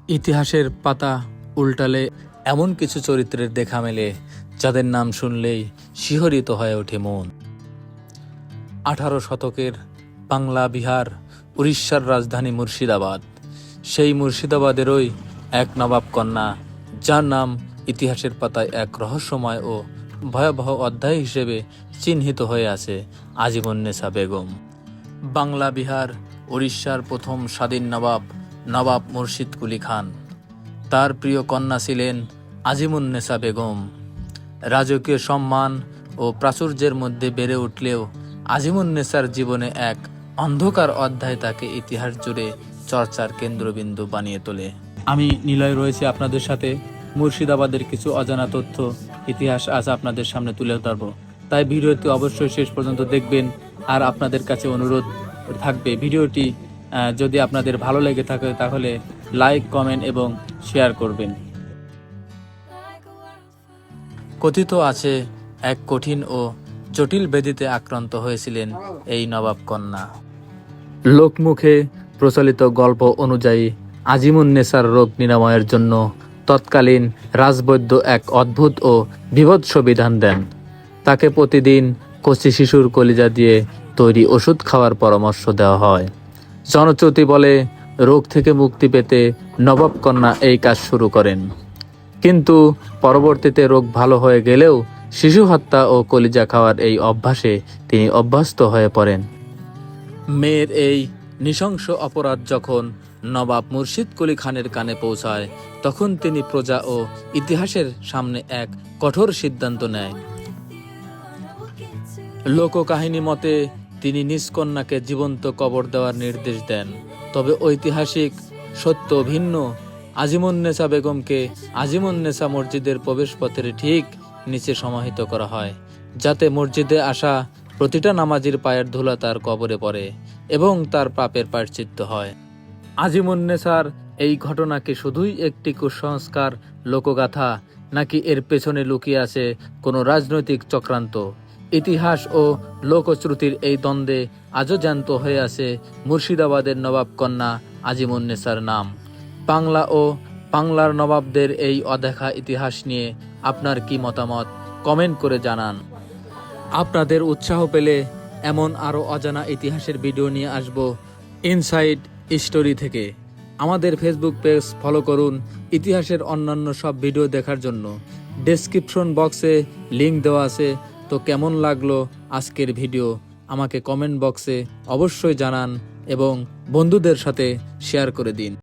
ইতিহাসের পাতা উল্টালে এমন কিছু চরিত্রের দেখা মেলে যাদের নাম শুনলেই শিহরিত হয়ে ওঠে মন। 18 শতকের বাংলা বিহার উড়িষ্যার রাজধানী মুর্শিদাবাদ। সেই মুর্শিদাবাদেরই এক নবাব কন্যা, যার নাম ইতিহাসের পাতায় এক রহস্যময় ও ভয়াবহ অধ্যায় হিসেবে চিহ্নিত হয়ে আছে, আজিমুন্নেছা বেগম। বাংলা বিহার উড়িষ্যার প্রথম স্বাধীন নবাব মুর্শিদ কুলি খান। তার প্রিয় কন্যা ছিলেন আজিমুন্নেছা বেগম। রাজকীয় সম্মান ও প্রাচুর্যের মধ্যে বেড়ে উঠলেও আজিমুন্নেছার জীবনে এক অন্ধকার অধ্যায় তাকে ইতিহাস জুড়ে চর্চার কেন্দ্রবিন্দু বানিয়ে তোলে। আমি নিলয় রয়েছে আপনাদের সাথে। মুর্শিদাবাদের কিছু অজানা তথ্য, ইতিহাস আজ আপনাদের সামনে তুলে ধরব, তাই ভিডিওটি অবশ্যই শেষ পর্যন্ত দেখবেন। আর আপনাদের কাছে অনুরোধ থাকবে, ভিডিওটি যদি আপনাদের ভালো লেগে থাকে তাহলে লাইক, কমেন্ট এবং শেয়ার করবেন। কথিত আছে এক কঠিন ও জটিল ব্যাধিতে আক্রান্ত হয়েছিলেন এই নবাব কন্যা। লোকমুখে প্রচলিত গল্প অনুযায়ী আজিমুন্নেছার রোগ নিরাময়ের জন্য তৎকালীন রাজবৈদ্য এক অদ্ভুত ও বীভৎস বিধান দেন। তাকে প্রতিদিন কচি শিশুর কলিজা দিয়ে তৈরি ওষুধ খাওয়ার পরামর্শ দেওয়া হয়। জনশ্রুতি বলে, রোগ থেকে মুক্তি পেতে নবাব কন্যা এই কাজ শুরু করেন। কিন্তু পরবর্তীতে রোগ ভালো হয়ে গেলেও শিশু হত্যা ও কলিজা খাওয়ার এই অভ্যাসে তিনি অভ্যস্ত হয়ে পড়েন। মেয়ের এই নৃশংস অপরাধ যখন নবাব মুর্শিদ কুলি খানের কানে পৌঁছায়, তখন তিনি প্রজা ও ইতিহাসের সামনে এক কঠোর সিদ্ধান্ত নেয়। লোককাহিনী মতে তিনি নিজ কন্যাকে জীবন্ত কবর দেওয়ার নির্দেশ দেন। তবে ঐতিহাসিক সত্য ভিন্ন। আজিমুন্নেছা বেগমকে আজিমুন্নেছা মসজিদের প্রবেশপথের ঠিক নিচে সমাহিত করা হয়, যাতে মসজিদে আসা প্রতিটা নামাজির পায়ের ধুলা তার কবরে পড়ে এবং তার পাপের প্রায়শ্চিত্ত হয়। আজিমুন্নেছার এই ঘটনা কি শুধুই একটি কুসংস্কার, লোকগাথা, নাকি এর পেছনে লুকিয়ে আছে কোনো রাজনৈতিক চক্রান্ত? ইতিহাস ও লোকশ্রুতির এই দ্বন্দ্বে আজও জ্যান্ত হয়ে আছে মুর্শিদাবাদের নবাব কন্যা আজিমুন্নেছার নাম। বাংলা ও বাংলার নবাবদের এই অদেখা ইতিহাস নিয়ে আপনার কি মতামত, কমেন্ট করে জানান। আপনাদের উৎসাহ পেলে এমন আরও অজানা ইতিহাসের ভিডিও নিয়ে আসব ইনসাইড স্টোরি থেকে। আমাদের ফেসবুক পেজ ফলো করুন ইতিহাসের অন্যান্য সব ভিডিও দেখার জন্য। ডেসক্রিপশন বক্সে লিংক দেওয়া আছে। তো কেমন লাগলো আজকের ভিডিও আমাকে কমেন্ট বক্সে অবশ্যই জানান এবং বন্ধুদের সাথে শেয়ার করে দিন।